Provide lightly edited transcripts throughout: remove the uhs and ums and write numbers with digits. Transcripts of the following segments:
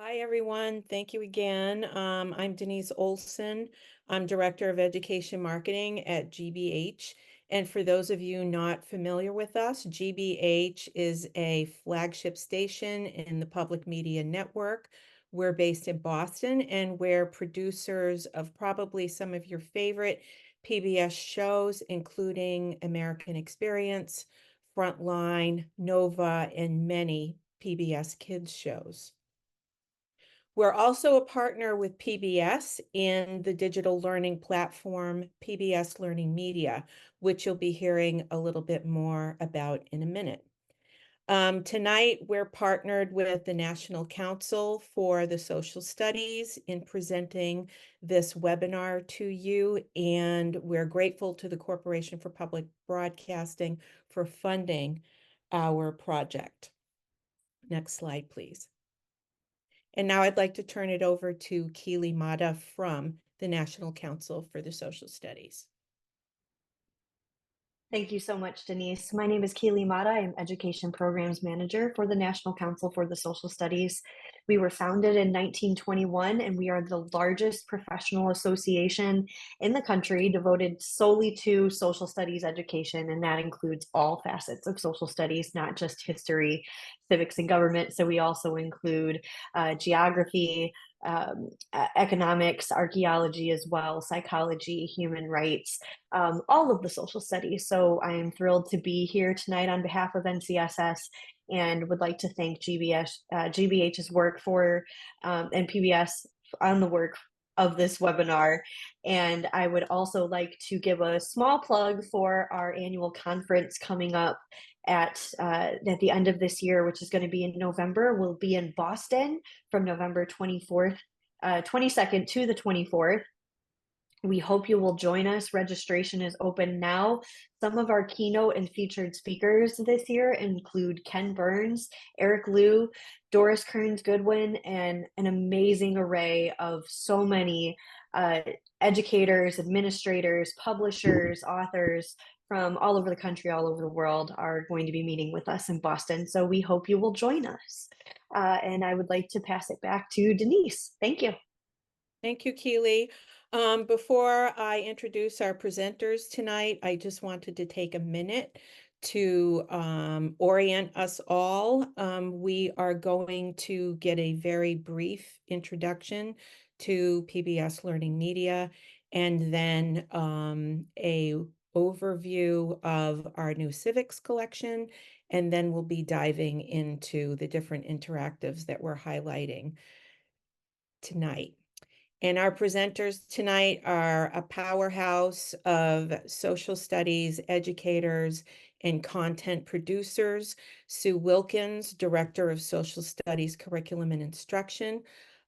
Hi, everyone. Thank you again. I'm Denise Olson. I'm Director of Education Marketing at GBH. And for those of you not familiar with us, GBH is a flagship station in the public media network. We're based in Boston, and we're producers of probably some of your favorite PBS shows, including American Experience, Frontline, Nova, and many PBS Kids shows. We're also a partner with PBS in the digital learning platform PBS LearningMedia, which you'll be hearing a little bit more about in a minute. Tonight, we're partnered with the National Council for the Social Studies in presenting this webinar to you, and we're grateful to the Corporation for Public Broadcasting for funding our project. Next slide, please. And now I'd like to turn it over to Keely Mata from the National Council for the Social Studies. Thank you so much, Denise. My name is Keely Mata. I'm Education Programs Manager for the National Council for the Social Studies. We were founded in 1921, and we are the largest professional association in the country devoted solely to social studies education, and that includes all facets of social studies, not just history, civics, and government. So we also include geography, economics, archaeology as well, psychology, human rights, all of the social studies. So I am thrilled to be here tonight on behalf of NCSS and would like to thank GBH's work for and PBS on the work of this webinar. And I would also like to give a small plug for our annual conference coming up at the end of this year, which is going to be in November. We'll be in Boston from November 22nd to the 24th. We hope you will join us. Registration is open now. Some of our keynote and featured speakers this year include Ken Burns, Eric Liu, Doris Kearns Goodwin, and an amazing array of so many educators, administrators, publishers, authors from all over the country, all over the world are going to be meeting with us in Boston. So we hope you will join us. And I would like to pass it back to Denise. Thank you. Thank you, Keely. Before I introduce our presenters tonight, I just wanted to take a minute to orient us all. We are going to get a very brief introduction to PBS LearningMedia, and then a overview of our new Civics Collection, and then we'll be diving into the different interactives that we're highlighting tonight. And our presenters tonight are a powerhouse of social studies educators and content producers: Sue Wilkins, Director of Social Studies Curriculum and Instruction;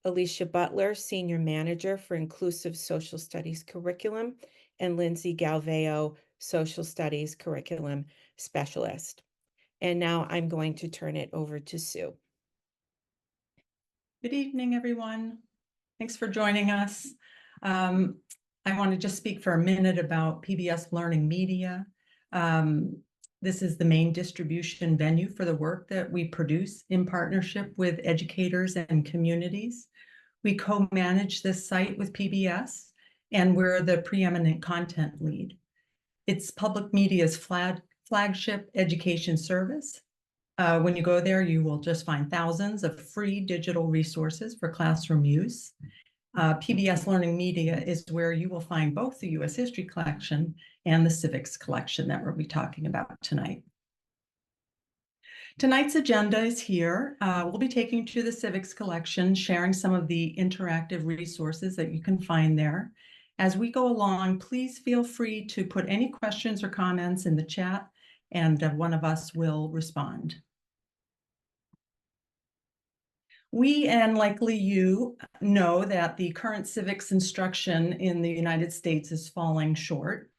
Alicia Butler, Senior Manager for Inclusive Social Studies Curriculum; and Lindsay Galveo, Social Studies Curriculum Specialist. And now I'm going to turn it over to Sue. Good evening, everyone. Thanks for joining us. I want to just speak for a minute about PBS LearningMedia. This is the main distribution venue for the work that we produce in partnership with educators and communities. We co-manage this site with PBS, and we're the preeminent content lead. It's public media's flagship education service. When you go there, you will just find thousands of free digital resources for classroom use. PBS LearningMedia is where you will find both the U.S. History Collection and the Civics Collection that we'll be talking about tonight. Tonight's agenda is here. We'll be taking you to the Civics Collection, sharing some of the interactive resources that you can find there. As we go along, please feel free to put any questions or comments in the chat, and one of us will respond. We, and likely you, know that the current civics instruction in the United States is falling short.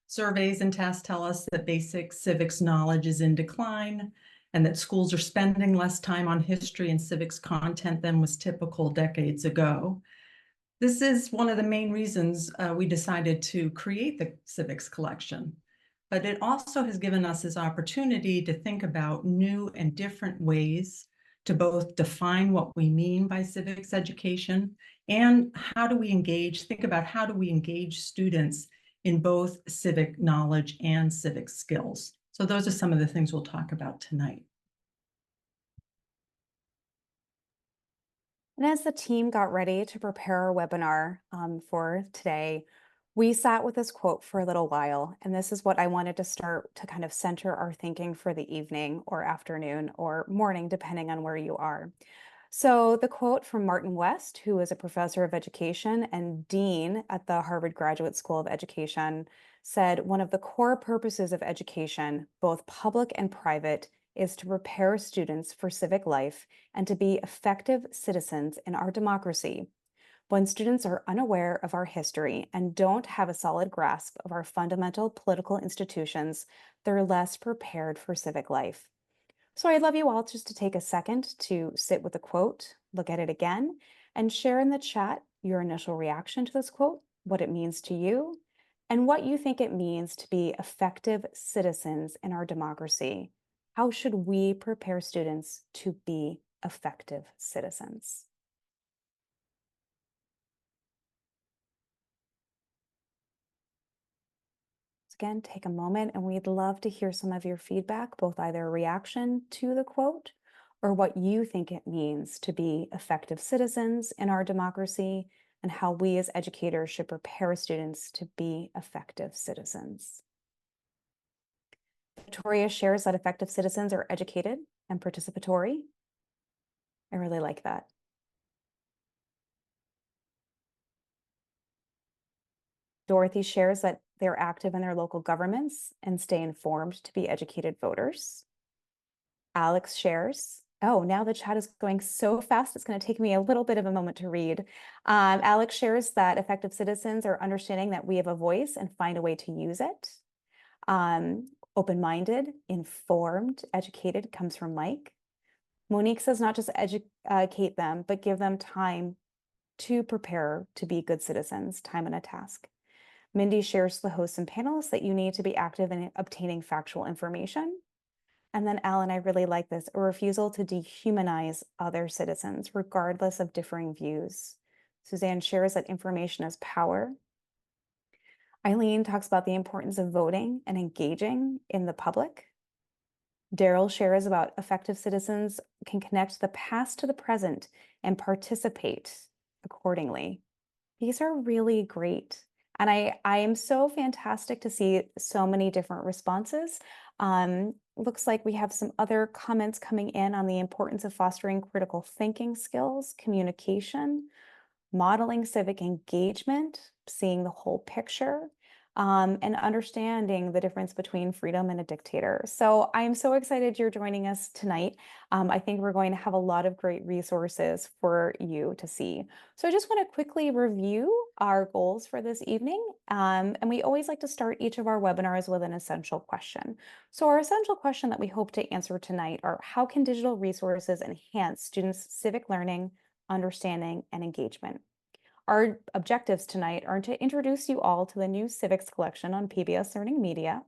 Surveys and tests tell us that basic civics knowledge is in decline, and that schools are spending less time on history and civics content than was typical decades ago. This is one of the main reasons we decided to create the Civics Collection. But it also has given us this opportunity to think about new and different ways to both define what we mean by civics education and how do we think about how do we engage students in both civic knowledge and civic skills. So those are some of the things we'll talk about tonight. And as the team got ready to prepare our webinar for today, we sat with this quote for a little while, and this is what I wanted to start to kind of center our thinking for the evening or afternoon or morning, depending on where you are. So the quote from Martin West, who is a professor of education and dean at the Harvard Graduate School of Education, said, "One of the core purposes of education, both public and private, is to prepare students for civic life and to be effective citizens in our democracy. When students are unaware of our history and don't have a solid grasp of our fundamental political institutions, they're less prepared for civic life." So I'd love you all just to take a second to sit with the quote, look at it again, and share in the chat your initial reaction to this quote, what it means to you, and what you think it means to be effective citizens in our democracy. How should we prepare students to be effective citizens? Again, take a moment and we'd love to hear some of your feedback, both either a reaction to the quote or what you think it means to be effective citizens in our democracy and how we as educators should prepare students to be effective citizens. Victoria shares that effective citizens are educated and participatory. I really like that. Dorothy shares that they're active in their local governments and stay informed to be educated voters. Alex shares, oh, now the chat is going so fast, it's going to take me a little bit of a moment to read. Alex shares that effective citizens are understanding that we have a voice and find a way to use it. Open-minded, informed, educated comes from Mike. Monique says not just educate them, but give them time to prepare to be good citizens, time and a task. Mindy shares to the hosts and panelists that you need to be active in obtaining factual information. And then Alan, I really like this, a refusal to dehumanize other citizens, regardless of differing views. Suzanne shares that information is power. Eileen talks about the importance of voting and engaging in the public. Daryl shares about effective citizens can connect the past to the present and participate accordingly. These are really great. And I am so fantastic to see so many different responses. Looks like we have some other comments coming in on the importance of fostering critical thinking skills, communication, modeling civic engagement, seeing the whole picture, and understanding the difference between freedom and a dictator. So I'm so excited you're joining us tonight. I think we're going to have a lot of great resources for you to see. So I just want to quickly review our goals for this evening. And we always like to start each of our webinars with an essential question. So our essential question that we hope to answer tonight are, how can digital resources enhance students' civic learning, understanding, and engagement? Our objectives tonight are to introduce you all to the new Civics Collection on PBS LearningMedia.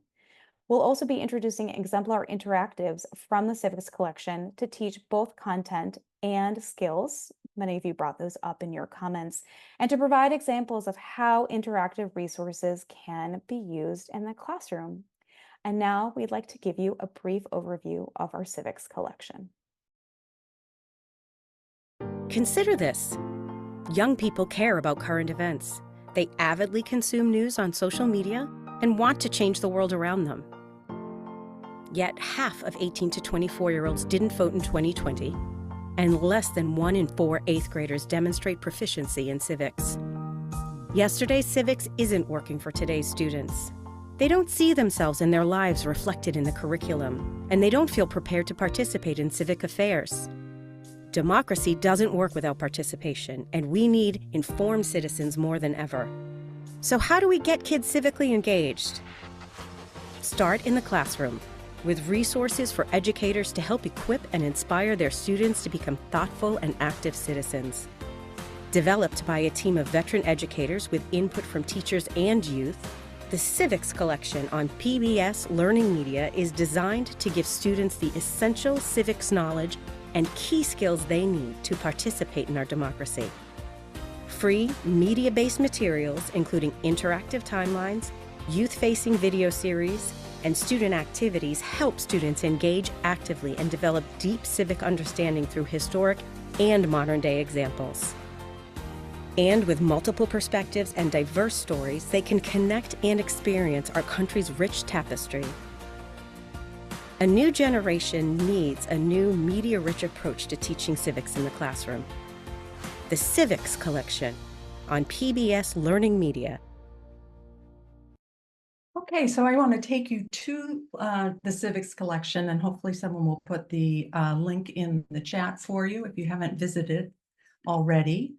We'll also be introducing exemplar interactives from the Civics Collection to teach both content and skills. Many of you brought those up in your comments, and to provide examples of how interactive resources can be used in the classroom. And now we'd like to give you a brief overview of our Civics Collection. Consider this. Young people care about current events. They avidly consume news on social media and want to change the world around them. Yet half of 18 to 24-year-olds didn't vote in 2020, and less than 1 in 4 8th graders demonstrate proficiency in civics. Yesterday's civics isn't working for today's students. They don't see themselves and their lives reflected in the curriculum, and they don't feel prepared to participate in civic affairs. Democracy doesn't work without participation, and we need informed citizens more than ever. So how do we get kids civically engaged? Start in the classroom, with resources for educators to help equip and inspire their students to become thoughtful and active citizens. Developed by a team of veteran educators with input from teachers and youth, the Civics Collection on PBS LearningMedia is designed to give students the essential civics knowledge and key skills they need to participate in our democracy. Free, media-based materials, including interactive timelines, youth-facing video series, and student activities help students engage actively and develop deep civic understanding through historic and modern-day examples. And with multiple perspectives and diverse stories, they can connect and experience our country's rich tapestry. A new generation needs a new media-rich approach to teaching civics in the classroom. The Civics Collection on PBS LearningMedia. Okay, so I want to take you to the Civics Collection, and hopefully someone will put the link in the chat for you if you haven't visited already.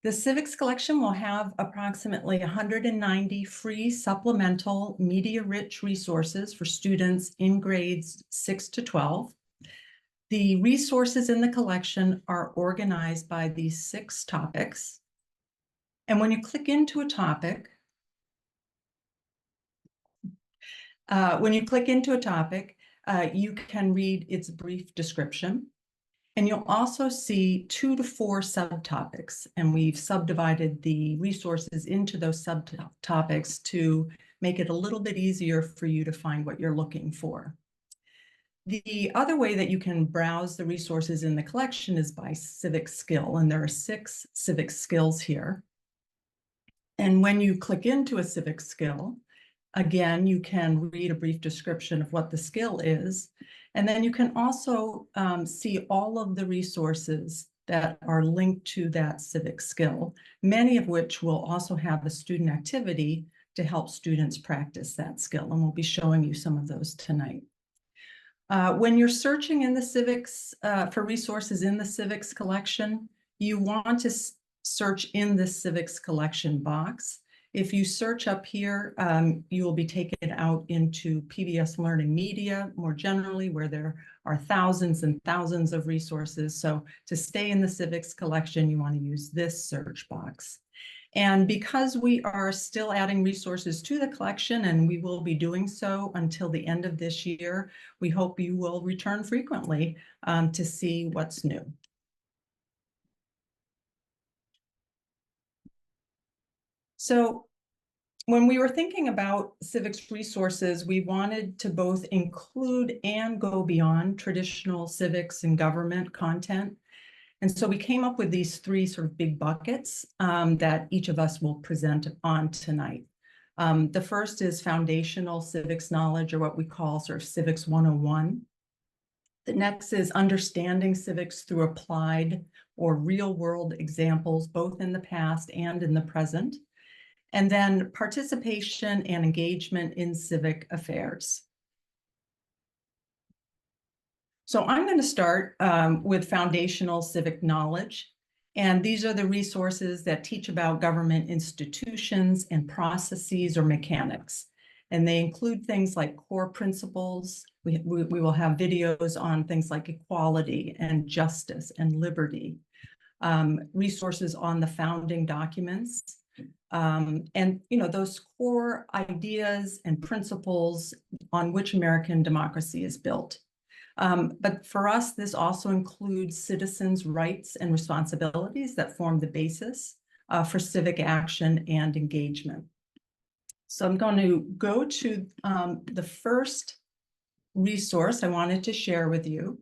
The Civics Collection will have approximately 190 free supplemental media-rich resources for students in grades 6 to 12. The resources in the collection are organized by these 6 topics. And when you click into a topic, you can read its brief description. And you'll also see 2 to 4 subtopics, and we've subdivided the resources into those subtopics to make it a little bit easier for you to find what you're looking for. The other way that you can browse the resources in the collection is by civic skill, and there are 6 civic skills here. And when you click into a civic skill, again, you can read a brief description of what the skill is. And then you can also see all of the resources that are linked to that civic skill, many of which will also have a student activity to help students practice that skill. And we'll be showing you some of those tonight. When you're searching in the civics for resources in the civics collection, you want to search in the civics collection box. If you search up here, you will be taken out into PBS LearningMedia more generally, where there are thousands and thousands of resources. So to stay in the civics collection, you want to use this search box. And because we are still adding resources to the collection, and we will be doing so until the end of this year, we hope you will return frequently to see what's new. So when we were thinking about civics resources, we wanted to both include and go beyond traditional civics and government content. And so we came up with these 3 sort of big buckets that each of us will present on tonight. The first is foundational civics knowledge, or what we call sort of Civics 101. The next is understanding civics through applied or real-world examples, both in the past and in the present. And then participation and engagement in civic affairs. So I'm going to start with foundational civic knowledge. And these are the resources that teach about government institutions and processes or mechanics. And they include things like core principles. We will have videos on things like equality and justice and liberty, resources on the founding documents, and those core ideas and principles on which American democracy is built. But for us, this also includes citizens' rights and responsibilities that form the basis for civic action and engagement. So I'm going to go to the first resource I wanted to share with you.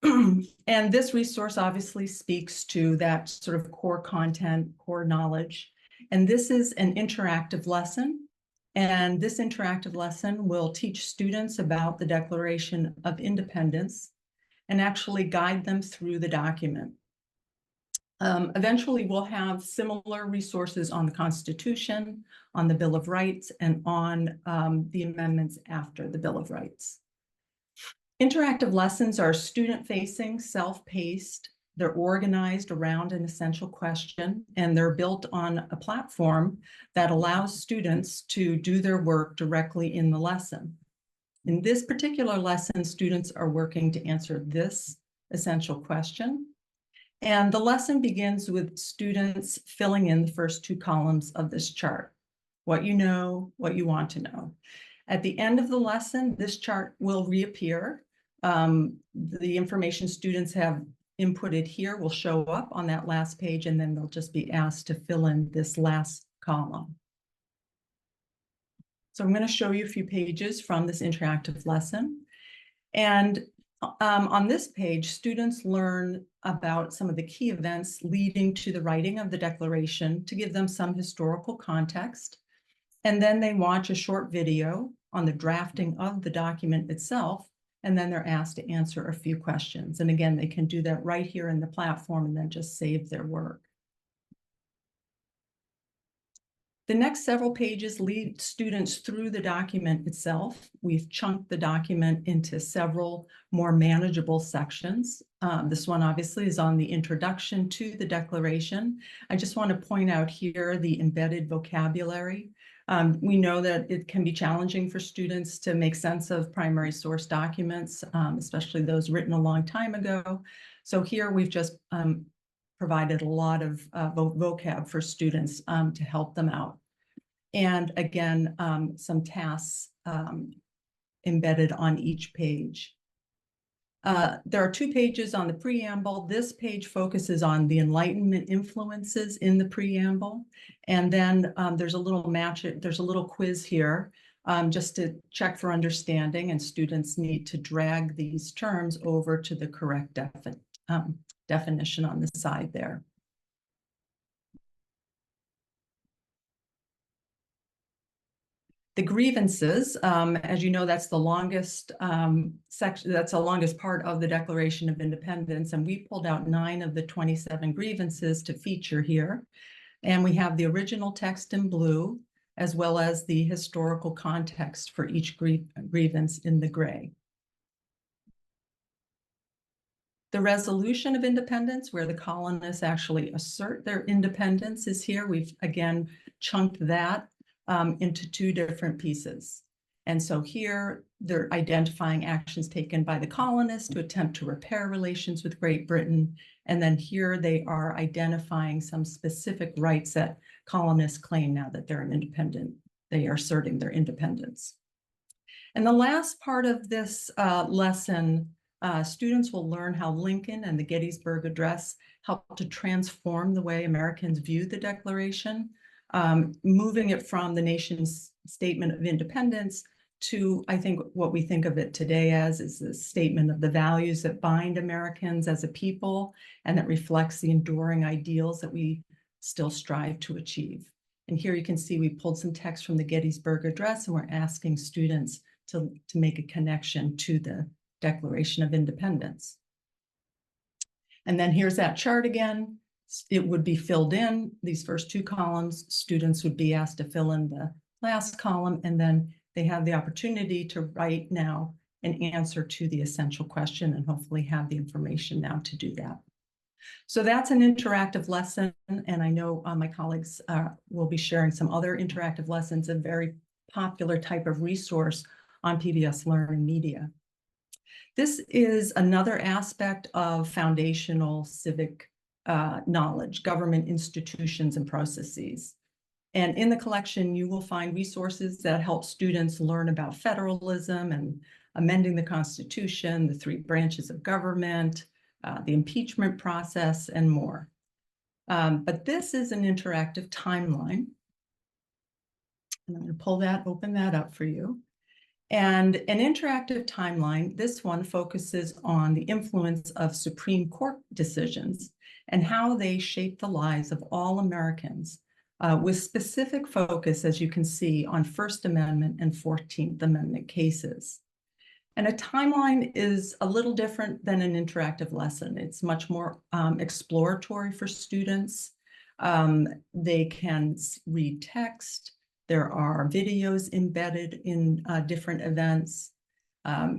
And this resource obviously speaks to that sort of core content, core knowledge. And this is an interactive lesson. And this interactive lesson will teach students about the Declaration of Independence and actually guide them through the document. Eventually, we'll have similar resources on the Constitution, on the Bill of Rights, and on the amendments after the Bill of Rights. Interactive lessons are student-facing, self-paced. They're organized around an essential question, and they're built on a platform that allows students to do their work directly in the lesson. In this particular lesson, students are working to answer this essential question. And the lesson begins with students filling in the first 2 columns of this chart: what you know, what you want to know. At the end of the lesson, this chart will reappear The information students have inputted here will show up on that last page, and then they'll just be asked to fill in this last column. So I'm going to show you a few pages from this interactive lesson. And on this page, students learn about some of the key events leading to the writing of the declaration to give them some historical context. And then they watch a short video on the drafting of the document itself, and then they're asked to answer a few questions. And again, they can do that right here in the platform and then just save their work. The next several pages lead students through the document itself. We've chunked the document into several more manageable sections. This one obviously is on the introduction to the declaration. I just want to point out here the embedded vocabulary. We know that it can be challenging for students to make sense of primary source documents, especially those written a long time ago. So here we've just provided a lot of vocab for students to help them out. And again, some tasks embedded on each page. There are 2 pages on the preamble. This page focuses on the Enlightenment influences in the preamble. And then there's a little quiz here just to check for understanding, and students need to drag these terms over to the correct definition on the side there. The grievances, as you know, that's the longest section, that's the longest part of the Declaration of Independence. And we pulled out 9 of the 27 grievances to feature here. And we have the original text in blue, as well as the historical context for each grievance in the gray. The resolution of independence, where the colonists actually assert their independence, is here. We've again chunked that into 2 different pieces. And so here they're identifying actions taken by the colonists to attempt to repair relations with Great Britain. And then here they are identifying some specific rights that colonists claim now that they're an independent. They are asserting their independence. And the last part of this lesson, students will learn how Lincoln and the Gettysburg Address helped to transform the way Americans view the Declaration, moving it from the nation's statement of independence to, I think, what we think of it today as is a statement of the values that bind Americans as a people and that reflects the enduring ideals that we still strive to achieve. And here you can see we pulled some text from the Gettysburg Address, and we're asking students to make a connection to the Declaration of Independence. And then here's that chart again. It would be filled in, these first 2 columns. Students would be asked to fill in the last column, and then they have the opportunity to write now an answer to the essential question and hopefully have the information now to do that. So that's an interactive lesson, and I know my colleagues will be sharing some other interactive lessons, a very popular type of resource on PBS LearningMedia. This is another aspect of foundational civic knowledge, government institutions and processes. And in the collection, you will find resources that help students learn about federalism and amending the Constitution, the 3 branches of government, the impeachment process, and more. But this is an interactive timeline. And I'm going to open that up for you. And an interactive timeline, this one focuses on the influence of Supreme Court decisions and how they shape the lives of all Americans, with specific focus, as you can see, on First Amendment and 14th Amendment cases. And a timeline is a little different than an interactive lesson. It's much more exploratory for students. They can read text. There are videos embedded in different events,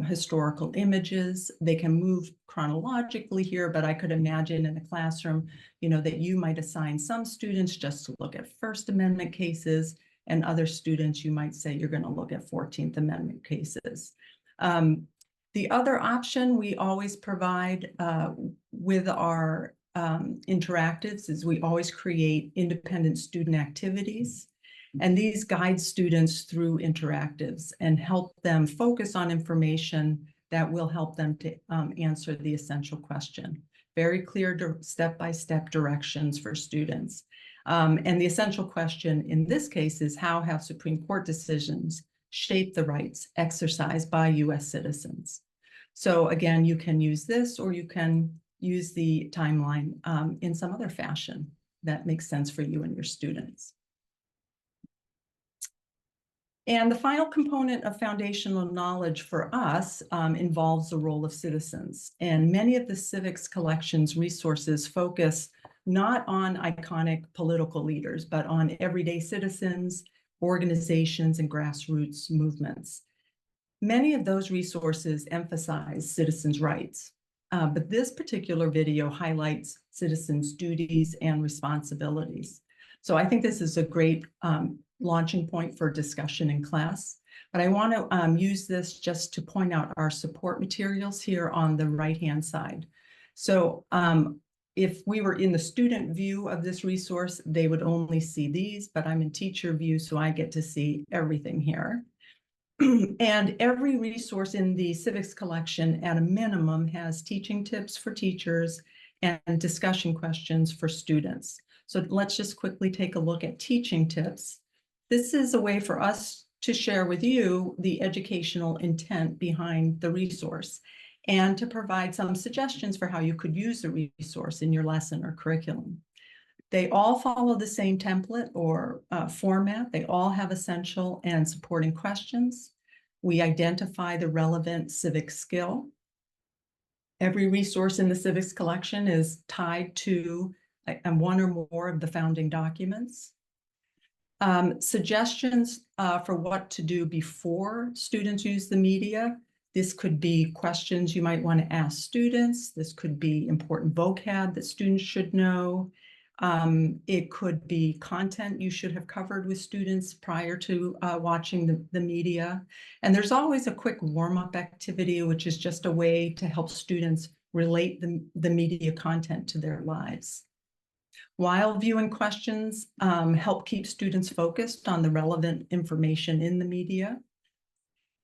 historical images. They can move chronologically here, but I could imagine in a classroom, that you might assign some students just to look at First Amendment cases, and other students you might say you're going to look at 14th Amendment cases. The other option we always provide with our interactives is we always create independent student activities. And these guide students through interactives and help them focus on information that will help them to answer the essential question. Very clear step-by-step directions for students. And the essential question in this case is, how have Supreme Court decisions shaped the rights exercised by US citizens? So again, you can use this, or you can use the timeline in some other fashion that makes sense for you and your students. And the final component of foundational knowledge for us involves the role of citizens. And many of the Civics Collection's resources focus not on iconic political leaders, but on everyday citizens, organizations, and grassroots movements. Many of those resources emphasize citizens' rights, but this particular video highlights citizens' duties and responsibilities. So I think this is a great launching point for discussion in class, but I want to use this just to point out our support materials here on the right-hand side. So if we were in the student view of this resource, they would only see these, but I'm in teacher view, so I get to see everything here. And every resource in the Civics Collection at a minimum has teaching tips for teachers and discussion questions for students. So let's just quickly take a look at teaching tips. This is a way for us to share with you the educational intent behind the resource and to provide some suggestions for how you could use the resource in your lesson or curriculum. They all follow the same template or format. They all have essential and supporting questions. We identify the relevant civic skill. Every resource in the Civics Collection is tied to one or more of the founding documents. Suggestions for what to do before students use the media. This could be questions you might want to ask students. This could be important vocab that students should know. It could be content you should have covered with students prior to watching the media. And there's always a quick warm-up activity, which is just a way to help students relate the media content to their lives. While viewing questions help keep students focused on the relevant information in the media.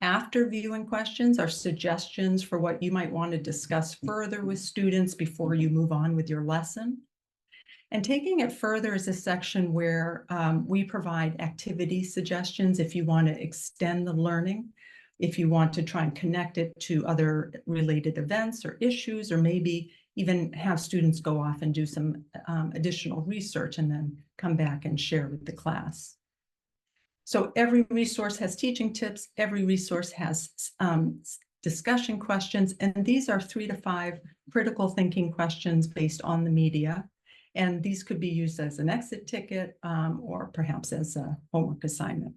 After viewing questions are suggestions for what you might want to discuss further with students before you move on with your lesson. And taking it further is a section where we provide activity suggestions if you want to extend the learning, if you want to try and connect it to other related events or issues, or maybe even have students go off and do some additional research and then come back and share with the class. So every resource has teaching tips, every resource has discussion questions, and these are 3 to 5 critical thinking questions based on the media. And these could be used as an exit ticket or perhaps as a homework assignment.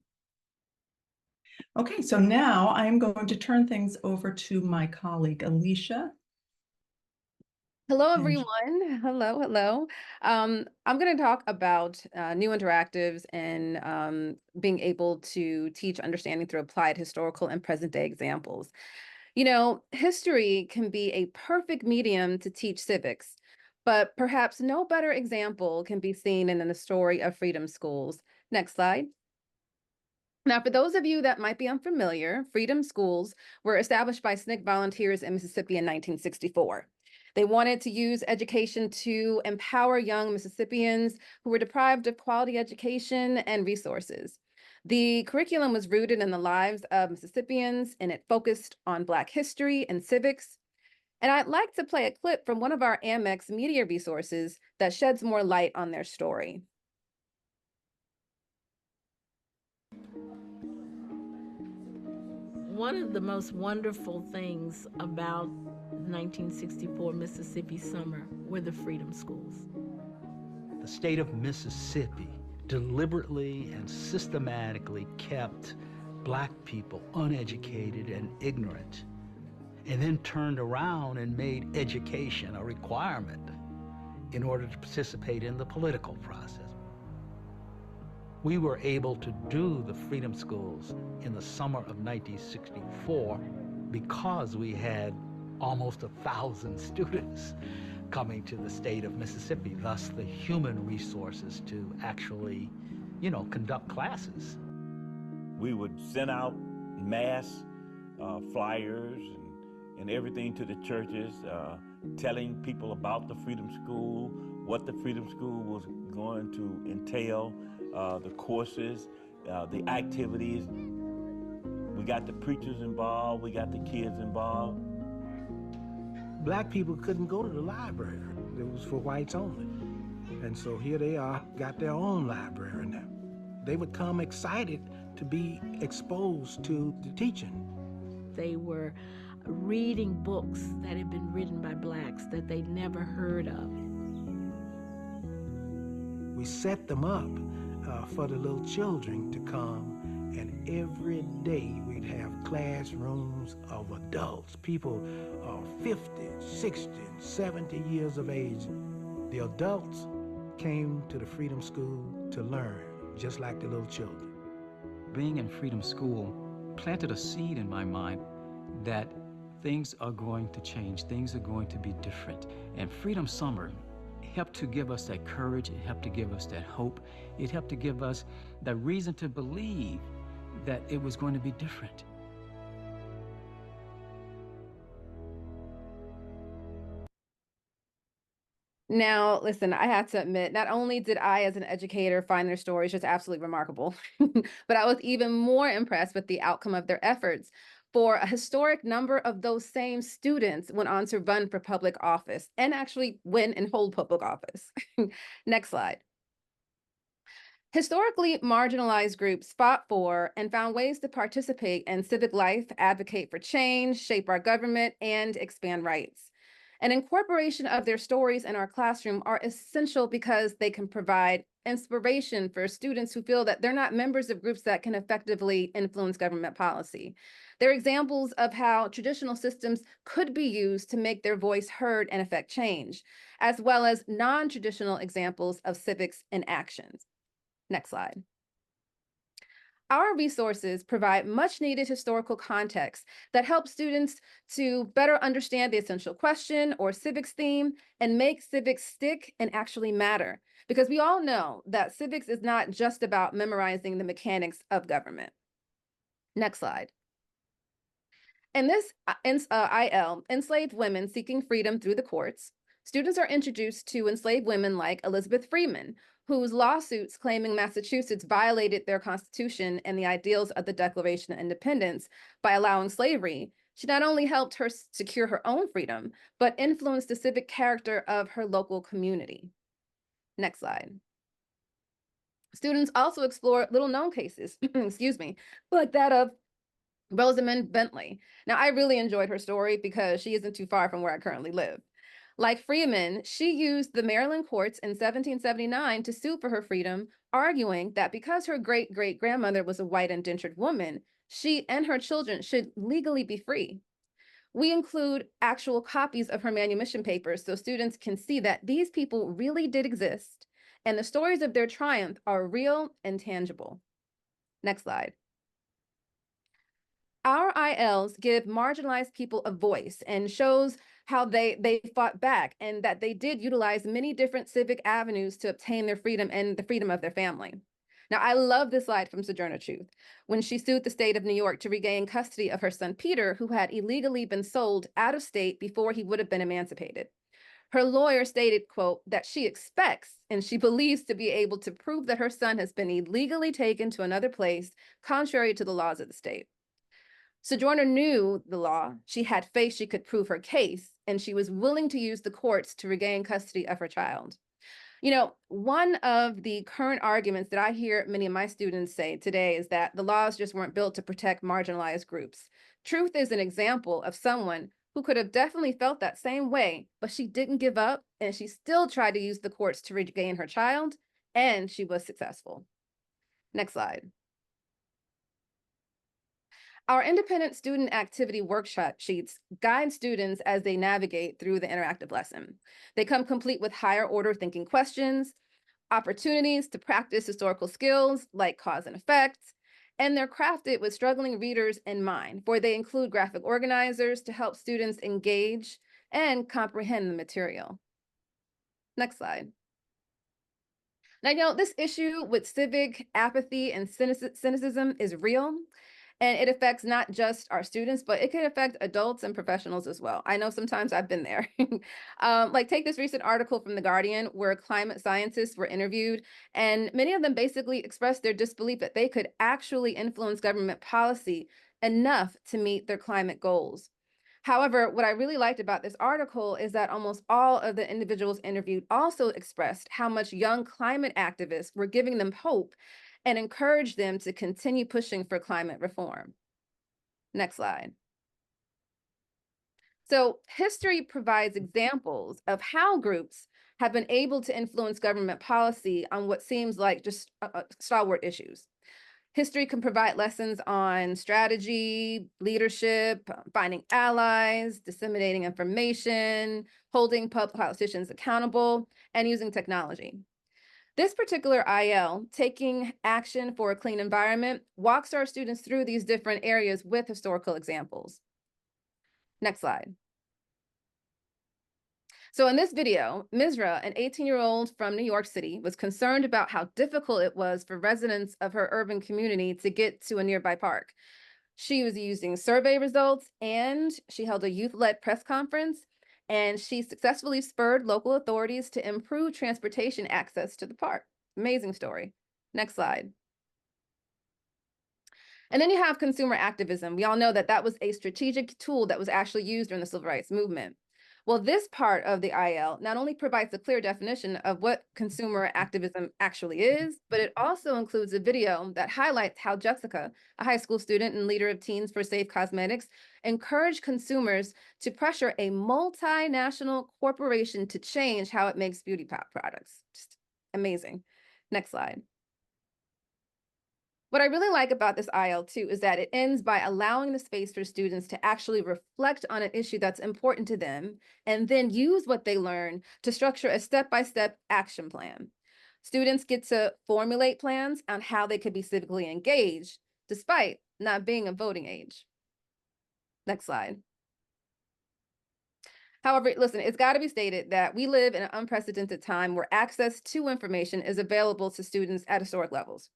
Okay, so now I'm going to turn things over to my colleague, Alicia. Hello, everyone. Hello. I'm going to talk about new interactives and being able to teach understanding through applied historical and present day examples. You know, history can be a perfect medium to teach civics, but perhaps no better example can be seen in the story of freedom schools. Next slide. Now, for those of you that might be unfamiliar, freedom schools were established by SNCC volunteers in Mississippi in 1964. They wanted to use education to empower young Mississippians who were deprived of quality education and resources. The curriculum was rooted in the lives of Mississippians, and it focused on Black history and civics. And I'd like to play a clip from one of our Amex media resources that sheds more light on their story. One of the most wonderful things about 1964 Mississippi summer were the freedom schools. The state of Mississippi deliberately and systematically kept Black people uneducated and ignorant, and then turned around and made education a requirement in order to participate in the political process. We were able to do the freedom schools in the summer of 1964 because we had almost 1,000 students coming to the state of Mississippi, thus the human resources to actually, conduct classes. We would send out mass flyers and everything to the churches, telling people about the Freedom School, what the Freedom School was going to entail, the courses, the activities. We got the preachers involved, we got the kids involved. Black people couldn't go to the library. It was for whites only. And so here they are, got their own library now. They would come excited to be exposed to the teaching. They were reading books that had been written by blacks that they'd never heard of. We set them up for the little children to come, and every day we'd have classrooms of adults, people 50, 60, 70 years of age. The adults came to the Freedom School to learn, just like the little children. Being in Freedom School planted a seed in my mind that things are going to change, things are going to be different. And Freedom Summer helped to give us that courage, it helped to give us that hope, it helped to give us the reason to believe that it was going to be different. Now, listen, I have to admit, not only did I, as an educator, find their stories just absolutely remarkable, but I was even more impressed with the outcome of their efforts. For a historic number of those same students went on to run for public office and actually win and hold public office. Next slide. Historically marginalized groups fought for and found ways to participate in civic life, advocate for change, shape our government, and expand rights. An incorporation of their stories in our classroom are essential because they can provide inspiration for students who feel that they're not members of groups that can effectively influence government policy. They're examples of how traditional systems could be used to make their voice heard and affect change, as well as non-traditional examples of civics in actions. Next slide. Our resources provide much needed historical context that helps students to better understand the essential question or civics theme and make civics stick and actually matter. Because we all know that civics is not just about memorizing the mechanics of government. Next slide. In this IL, Enslaved Women Seeking Freedom Through the Courts, students are introduced to enslaved women like Elizabeth Freeman, whose lawsuits claiming Massachusetts violated their constitution and the ideals of the Declaration of Independence by allowing slavery. She not only helped her secure her own freedom, but influenced the civic character of her local community. Next slide. Students also explore little-known cases, excuse me, like that of Rosamond Bentley. Now, I really enjoyed her story because she isn't too far from where I currently live. Like Freeman, she used the Maryland courts in 1779 to sue for her freedom, arguing that because her great-great-grandmother was a white indentured woman, she and her children should legally be free. We include actual copies of her manumission papers so students can see that these people really did exist, and the stories of their triumph are real and tangible. Next slide. Our ILs give marginalized people a voice and shows how they fought back and that they did utilize many different civic avenues to obtain their freedom and the freedom of their family. Now, I love this slide from Sojourner Truth when she sued the state of New York to regain custody of her son, Peter, who had illegally been sold out of state before he would have been emancipated. Her lawyer stated, quote, that she expects and she believes to be able to prove that her son has been illegally taken to another place, contrary to the laws of the state. Sojourner knew the law, she had faith she could prove her case, and she was willing to use the courts to regain custody of her child. You know, one of the current arguments that I hear many of my students say today is that the laws just weren't built to protect marginalized groups. Truth is an example of someone who could have definitely felt that same way, but she didn't give up, and she still tried to use the courts to regain her child, and she was successful. Next slide. Our independent student activity workshop sheets guide students as they navigate through the interactive lesson. They come complete with higher order thinking questions, opportunities to practice historical skills like cause and effect, and they're crafted with struggling readers in mind, for they include graphic organizers to help students engage and comprehend the material. Next slide. Now, you know, this issue with civic apathy and cynicism is real. And it affects not just our students, but it can affect adults and professionals as well. I know sometimes I've been there. Like take this recent article from The Guardian where climate scientists were interviewed, and many of them basically expressed their disbelief that they could actually influence government policy enough to meet their climate goals. However, what I really liked about this article is that almost all of the individuals interviewed also expressed how much young climate activists were giving them hope and encouraged them to continue pushing for climate reform. Next slide. So history provides examples of how groups have been able to influence government policy on what seems like just stalwart issues. History can provide lessons on strategy, leadership, finding allies, disseminating information, holding politicians accountable, and using technology. This particular IL, Taking Action for a Clean Environment, walks our students through these different areas with historical examples. Next slide. So in this video, Misra, an 18-year-old from New York City, was concerned about how difficult it was for residents of her urban community to get to a nearby park. She was using survey results, and she held a youth-led press conference, and she successfully spurred local authorities to improve transportation access to the park. Amazing story. Next slide. And then you have consumer activism. We all know that that was a strategic tool that was actually used during the civil rights movement. Well, this part of the IL not only provides a clear definition of what consumer activism actually is, but it also includes a video that highlights how Jessica, a high school student and leader of Teens for Safe Cosmetics, encouraged consumers to pressure a multinational corporation to change how it makes beauty products. Just amazing. Next slide. What I really like about this IL too is that it ends by allowing the space for students to actually reflect on an issue that's important to them and then use what they learn to structure a step-by-step action plan. Students get to formulate plans on how they could be civically engaged despite not being of voting age. Next slide. However, listen, it's got to be stated that we live in an unprecedented time where access to information is available to students at historic levels.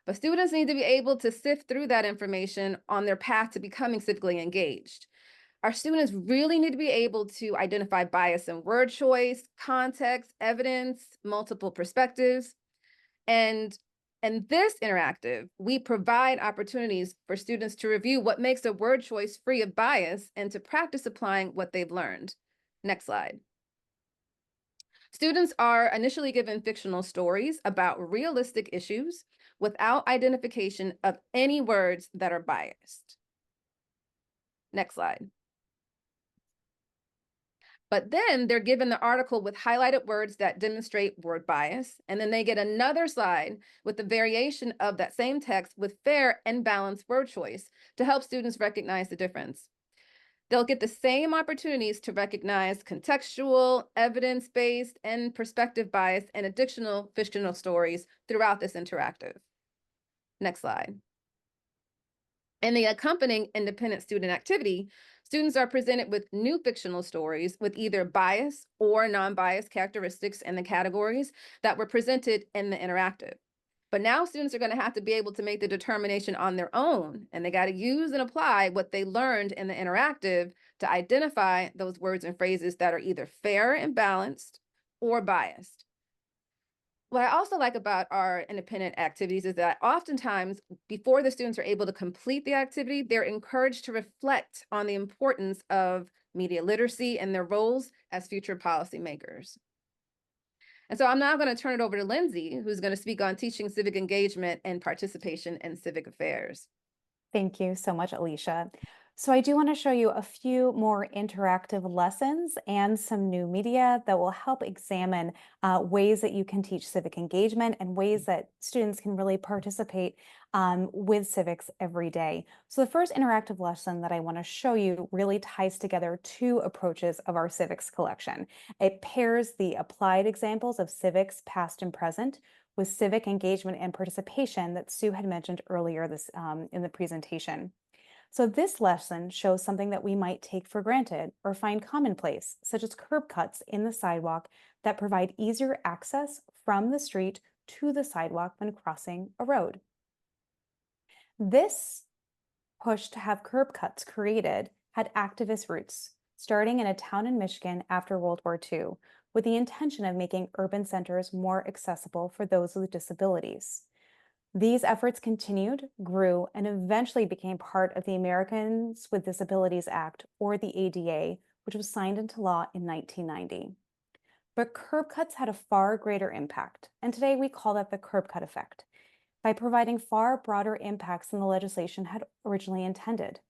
But students need to be able to sift through that information on their path to becoming civically engaged. Our students really need to be able to identify bias in word choice, context, evidence, multiple perspectives. And in this interactive, we provide opportunities for students to review what makes a word choice free of bias and to practice applying what they've learned. Next slide. Students are initially given fictional stories about realistic issues without identification of any words that are biased. Next slide. But then they're given the article with highlighted words that demonstrate word bias, and then they get another slide with the variation of that same text with fair and balanced word choice to help students recognize the difference. They'll get the same opportunities to recognize contextual, evidence-based, and perspective bias and additional fictional stories throughout this interactive. Next slide. In the accompanying independent student activity, students are presented with new fictional stories with either bias or non-biased characteristics in the categories that were presented in the interactive. But now students are going to have to be able to make the determination on their own, and they got to use and apply what they learned in the interactive to identify those words and phrases that are either fair and balanced or biased. What I also like about our independent activities is that oftentimes before the students are able to complete the activity, they're encouraged to reflect on the importance of media literacy and their roles as future policymakers. And so I'm now going to turn it over to Lindsay, who's going to speak on teaching civic engagement and participation in civic affairs. Thank you so much, Alicia. So I do want to show you a few more interactive lessons and some new media that will help examine ways that you can teach civic engagement and ways that students can really participate with civics every day. So the first interactive lesson that I want to show you really ties together two approaches of our civics collection. It pairs the applied examples of civics past and present with civic engagement and participation that Sue had mentioned earlier in the presentation. So this lesson shows something that we might take for granted or find commonplace, such as curb cuts in the sidewalk that provide easier access from the street to the sidewalk when crossing a road. This push to have curb cuts created had activist roots, starting in a town in Michigan after World War II, with the intention of making urban centers more accessible for those with disabilities. These efforts continued, grew, and eventually became part of the Americans with Disabilities Act, or the ADA, which was signed into law in 1990. But curb cuts had a far greater impact, and today we call that the curb cut effect, by providing far broader impacts than the legislation had originally intended.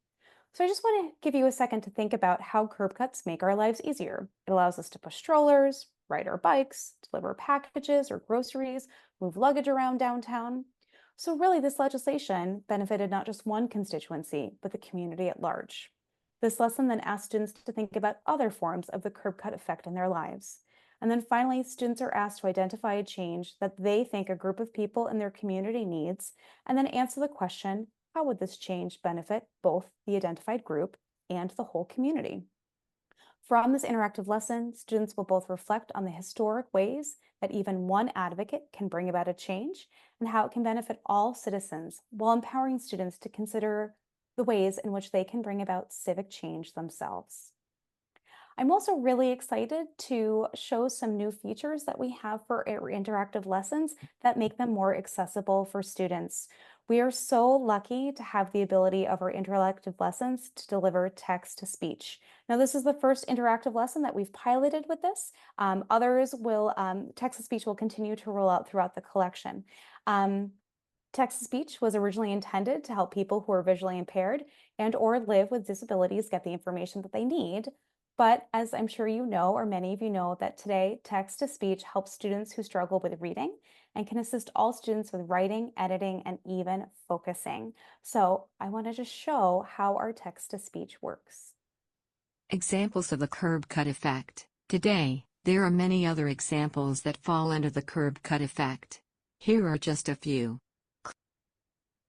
So I just want to give you a second to think about how curb cuts make our lives easier. It allows us to push strollers, ride our bikes, deliver packages or groceries, move luggage around downtown. So really, this legislation benefited not just one constituency, but the community at large. This lesson then asks students to think about other forms of the curb cut effect in their lives. And then finally, students are asked to identify a change that they think a group of people in their community needs, and then answer the question, how would this change benefit both the identified group and the whole community? From this interactive lesson, students will both reflect on the historic ways that even one advocate can bring about a change and how it can benefit all citizens, while empowering students to consider the ways in which they can bring about civic change themselves. I'm also really excited to show some new features that we have for our interactive lessons that make them more accessible for students. We are so lucky to have the ability of our interactive lessons to deliver text to speech. Now, this is the first interactive lesson that we've piloted with this. Others will, text to speech will continue to roll out throughout the collection. Text to speech was originally intended to help people who are visually impaired and or live with disabilities get the information that they need. But as I'm sure you know, or many of you know, that today text to speech helps students who struggle with reading and can assist all students with writing, editing, and even focusing. So I want to just show how our text to speech works. Examples of the curb cut effect. Today, there are many other examples that fall under the curb cut effect. Here are just a few.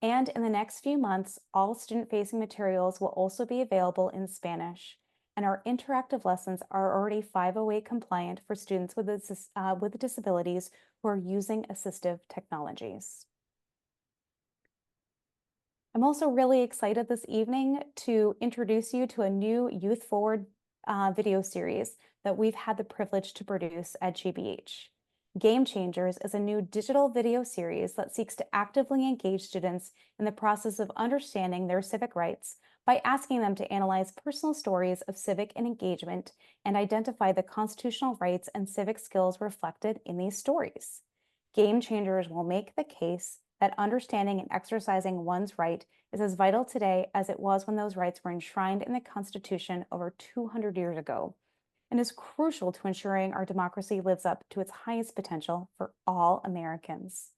And in the next few months, all student-facing materials will also be available in Spanish. And our interactive lessons are already 508 compliant for students with disabilities who are using assistive technologies. I'm also really excited this evening to introduce you to a new Youth Forward video series that we've had the privilege to produce at GBH. Game Changers is a new digital video series that seeks to actively engage students in the process of understanding their civic rights by asking them to analyze personal stories of civic engagement and identify the constitutional rights and civic skills reflected in these stories. Game Changers will make the case that understanding and exercising one's right is as vital today as it was when those rights were enshrined in the Constitution over 200 years ago, and is crucial to ensuring our democracy lives up to its highest potential for all Americans.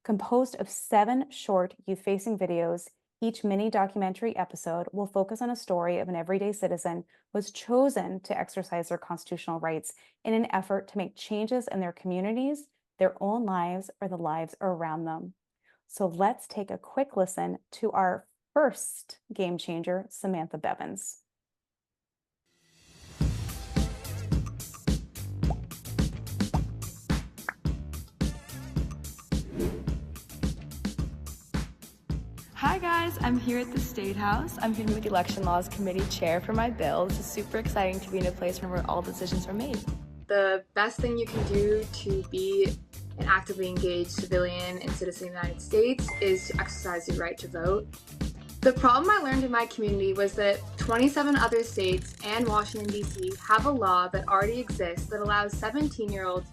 Composed of 7 short youth-facing videos, each mini documentary episode will focus on a story of an everyday citizen who has chosen to exercise their constitutional rights in an effort to make changes in their communities, their own lives, or the lives around them. So let's take a quick listen to our first game changer, Samantha Bevins. Hi guys, I'm here at the State House. I'm here with the Election Laws Committee Chair for my bill. This is super exciting to be in a place where all decisions are made. The best thing you can do to be an actively engaged civilian and citizen of the United States is to exercise your right to vote. The problem I learned in my community was that 27 other states and Washington, D.C. have a law that already exists that allows 17-year-olds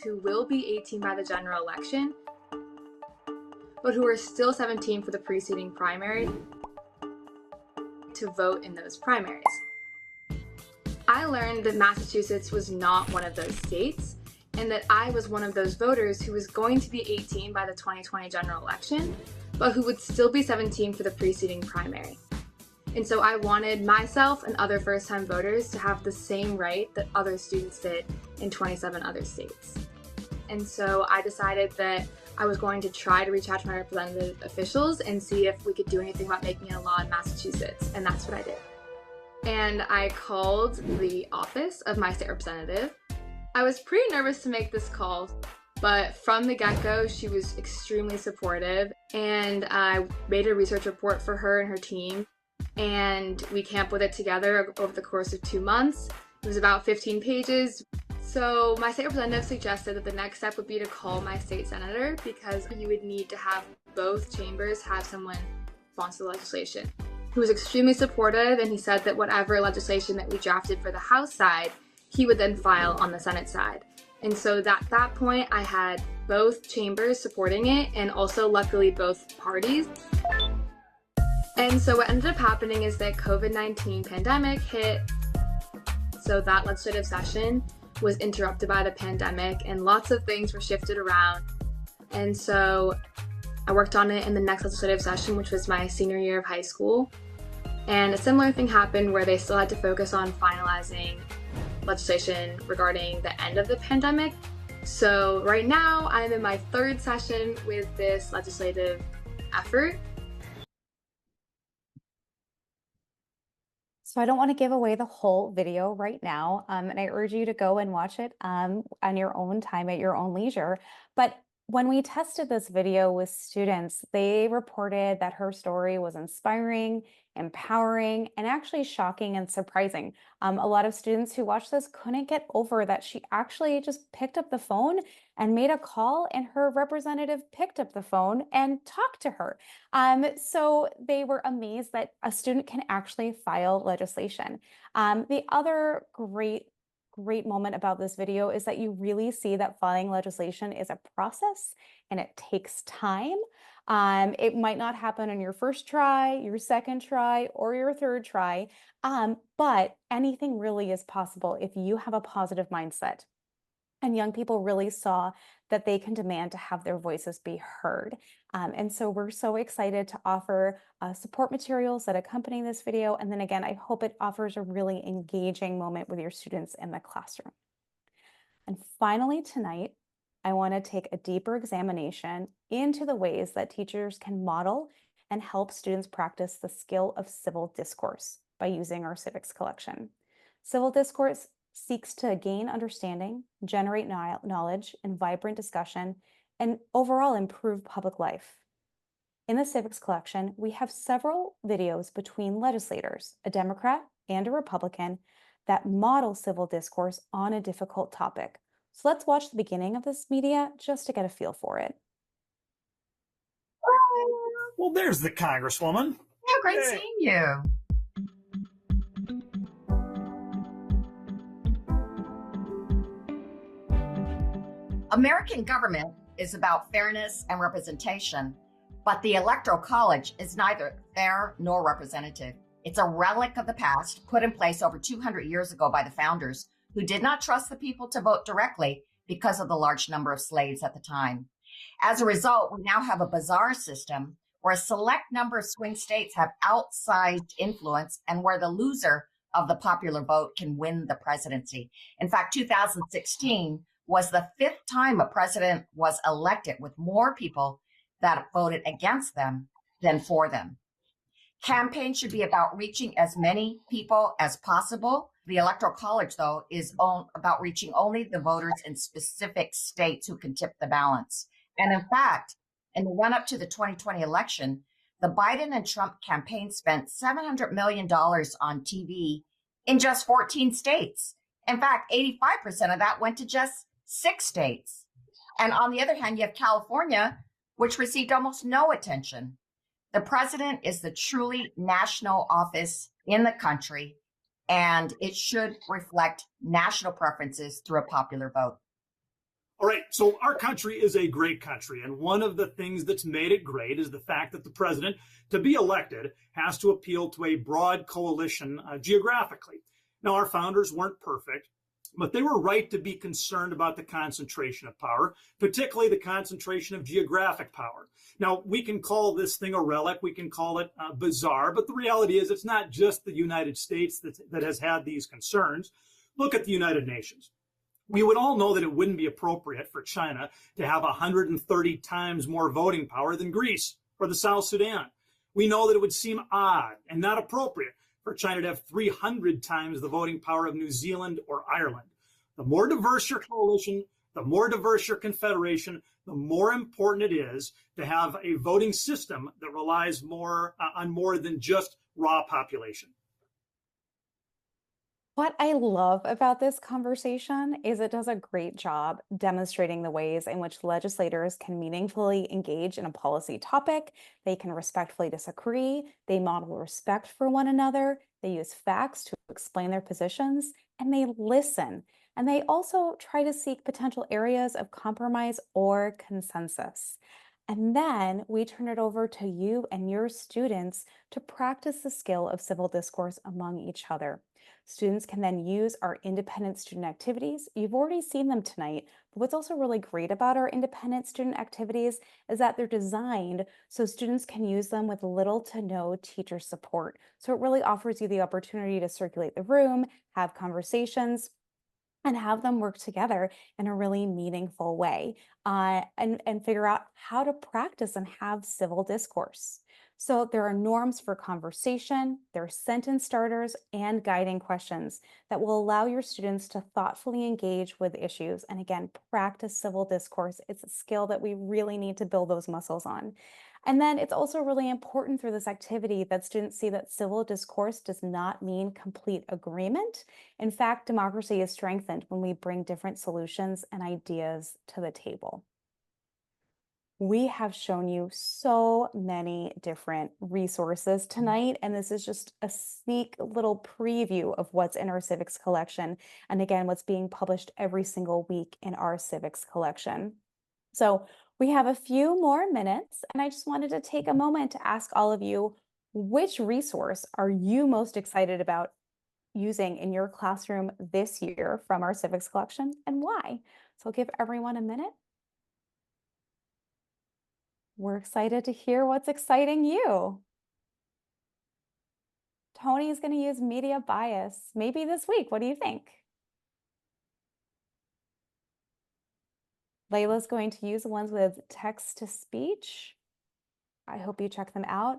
who will be 18 by the general election, but who are still 17 for the preceding primary, to vote in those primaries. I learned that Massachusetts was not one of those states, and that I was one of those voters who was going to be 18 by the 2020 general election, but who would still be 17 for the preceding primary. And so I wanted myself and other first-time voters to have the same right that other students did in 27 other states. And so I decided that I was going to try to reach out to my representative officials and see if we could do anything about making it a law in Massachusetts, and that's what I did. And I called the office of my state representative. I was pretty nervous to make this call. But from the get-go, she was extremely supportive, and I made a research report for her and her team, and we came up with it together over the course of 2 months. It was about 15 pages. So my state representative suggested that the next step would be to call my state senator, because you would need to have both chambers have someone sponsor the legislation. He was extremely supportive, and he said that whatever legislation that we drafted for the House side, he would then file on the Senate side. And so at that point, I had both chambers supporting it, and also luckily both parties. And so what ended up happening is that COVID-19 pandemic hit, so that legislative session was interrupted by the pandemic, and lots of things were shifted around. And so I worked on it in the next legislative session, which was my senior year of high school. And a similar thing happened where they still had to focus on finalizing legislation regarding the end of the pandemic. So right now I'm in my third session with this legislative effort. So I don't want to give away the whole video right now, and I urge you to go and watch it on your own time at your own leisure. But when we tested this video with students, they reported that her story was inspiring, empowering, and actually shocking and surprising. A lot of students who watched this couldn't get over that she actually just picked up the phone and made a call, and her representative picked up the phone and talked to her. So they were amazed that a student can actually file legislation. The other great moment about this video is that you really see that filing legislation is a process and it takes time. It might not happen on your first try, your second try, or your third try, but anything really is possible if you have a positive mindset. And young people really saw that they can demand to have their voices be heard. And so we're so excited to offer support materials that accompany this video. And then again, I hope it offers a really engaging moment with your students in the classroom. And finally tonight, I want to take a deeper examination into the ways that teachers can model and help students practice the skill of civil discourse by using our Civics Collection. Civil discourse seeks to gain understanding, generate knowledge, and vibrant discussion, and overall improve public life. In the Civics Collection, we have several videos between legislators, a Democrat and a Republican, that model civil discourse on a difficult topic. So let's watch the beginning of this media just to get a feel for it. Well, there's the Congresswoman. Yeah, great seeing you. American government is about fairness and representation, but the Electoral College is neither fair nor representative. It's a relic of the past, put in place over 200 years ago by the founders, who did not trust the people to vote directly because of the large number of slaves at the time. As a result, we now have a bizarre system where a select number of swing states have outsized influence and where the loser of the popular vote can win the presidency. In fact, 2016 was the 5th time a president was elected with more people that voted against them than for them. Campaigns should be about reaching as many people as possible. The Electoral College, though, is about reaching only the voters in specific states who can tip the balance. And in fact, in the run-up to the 2020 election, the Biden and Trump campaign spent $700 million on TV in just 14 states. In fact, 85% of that went to just 6 states. And on the other hand, you have California, which received almost no attention. The president is the truly national office in the country, and it should reflect national preferences through a popular vote. All right, so our country is a great country, and one of the things that's made it great is the fact that the president, to be elected, has to appeal to a broad coalition geographically. Now, our founders weren't perfect, but they were right to be concerned about the concentration of power, particularly the concentration of geographic power. Now, we can call this thing a relic, we can call it bizarre, but the reality is it's not just the United States that has had these concerns. Look at the United Nations. We would all know that it wouldn't be appropriate for China to have 130 times more voting power than Greece or the South Sudan. We know that it would seem odd and not appropriate for China to have 300 times the voting power of New Zealand or Ireland. The more diverse your coalition, The more diverse your confederation, the more important it is to have a voting system that relies more on more than just raw population. What I love about this conversation is it does a great job demonstrating the ways in which legislators can meaningfully engage in a policy topic. They can respectfully disagree. They model respect for one another. They use facts to explain their positions, and they listen. And they also try to seek potential areas of compromise or consensus. And then we turn it over to you and your students to practice the skill of civil discourse among each other. Students can then use our independent student activities. You've already seen them tonight, but what's also really great about our independent student activities is that they're designed so students can use them with little to no teacher support. So it really offers you the opportunity to circulate the room, have conversations, and have them work together in a really meaningful way, and figure out how to practice and have civil discourse. So there are norms for conversation, there are sentence starters and guiding questions that will allow your students to thoughtfully engage with issues. And again, practice civil discourse. It's a skill that we really need to build those muscles on. And then it's also really important through this activity that students see that civil discourse does not mean complete agreement. In fact, democracy is strengthened when we bring different solutions and ideas to the table. We have shown you so many different resources tonight, and this is just a sneak little preview of what's in our Civics collection. And again, what's being published every single week in our Civics collection. So we have a few more minutes, and I just wanted to take a moment to ask all of you, which resource are you most excited about using in your classroom this year from our Civics collection, and why? So I'll give everyone a minute. We're excited to hear what's exciting you. Tony is going to use media bias, maybe this week. What do you think? Layla's going to use the ones with text to speech. I hope you check them out.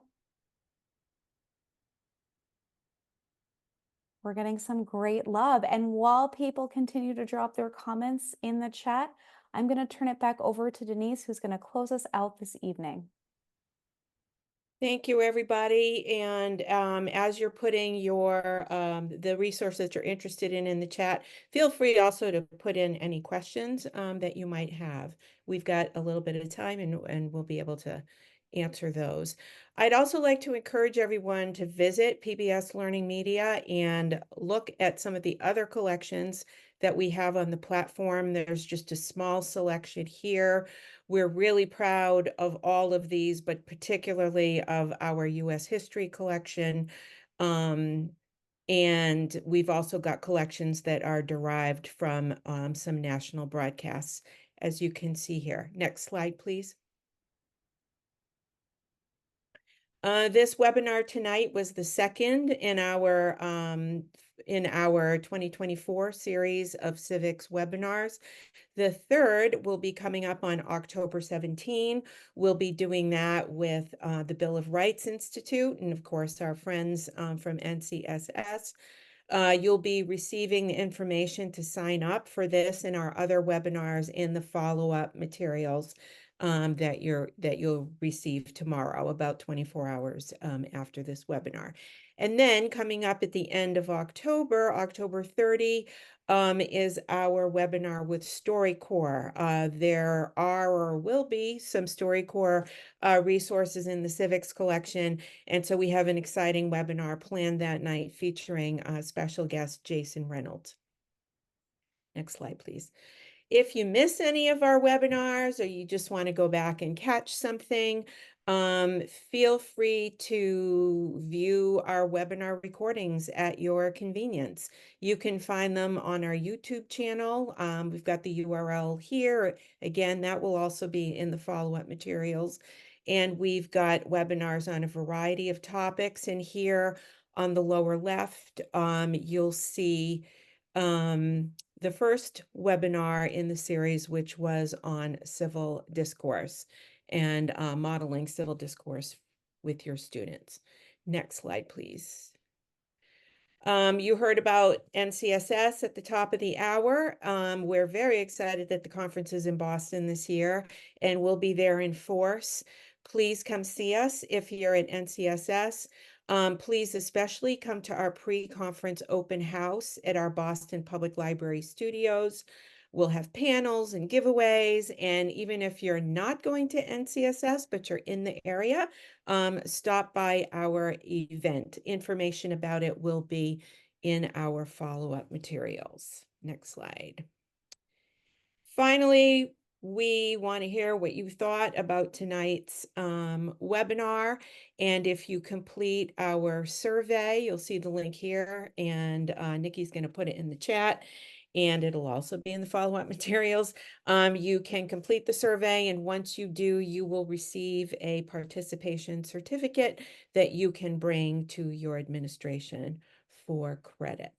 We're getting some great love. And while people continue to drop their comments in the chat, I'm going to turn it back over to Denise, who's going to close us out this evening. Thank you, everybody. And as you're putting your the resources you're interested in the chat, feel free also to put in any questions that you might have. We've got a little bit of time, and we'll be able to answer those. I'd also like to encourage everyone to visit PBS LearningMedia and look at some of the other collections that we have on the platform. There's just a small selection here. We're really proud of all of these, but particularly of our U.S. history collection. And we've also got collections that are derived from some national broadcasts, as you can see here. Next slide, please. This webinar tonight was the second in our 2024 series of civics webinars. The third will be coming up on October 17. We'll be doing that with the Bill of Rights Institute and, of course, our friends from NCSS. You'll be receiving the information to sign up for this and our other webinars in the follow-up materials that you'll receive tomorrow, about 24 hours after this webinar. And then coming up at the end of October, October 30, is our webinar with StoryCorps. There are or will be some StoryCorps resources in the Civics collection. And so we have an exciting webinar planned that night featuring special guest Jason Reynolds. Next slide, please. If you miss any of our webinars or you just want to go back and catch something, feel free to view our webinar recordings at your convenience. You can find them on our YouTube channel. We've got the URL here. Again, that will also be in the follow-up materials. And we've got webinars on a variety of topics. And here on the lower left, you'll see the first webinar in the series, which was on civil discourse and modeling civil discourse with your students. Next slide, please. You heard about NCSS at the top of the hour. We're very excited that the conference is in Boston this year, and we'll be there in force. Please come see us if you're at NCSS. Please especially come to our pre-conference open house at our Boston Public Library studios. We'll have panels and giveaways, and even if you're not going to NCSS, but you're in the area, stop by our event. Information about it will be in our follow-up materials. Next slide. Finally, we want to hear what you thought about tonight's webinar. And if you complete our survey, you'll see the link here, and Nikki's going to put it in the chat, and it'll also be in the follow-up materials. You can complete the survey, and once you do, you will receive a participation certificate that you can bring to your administration for credit.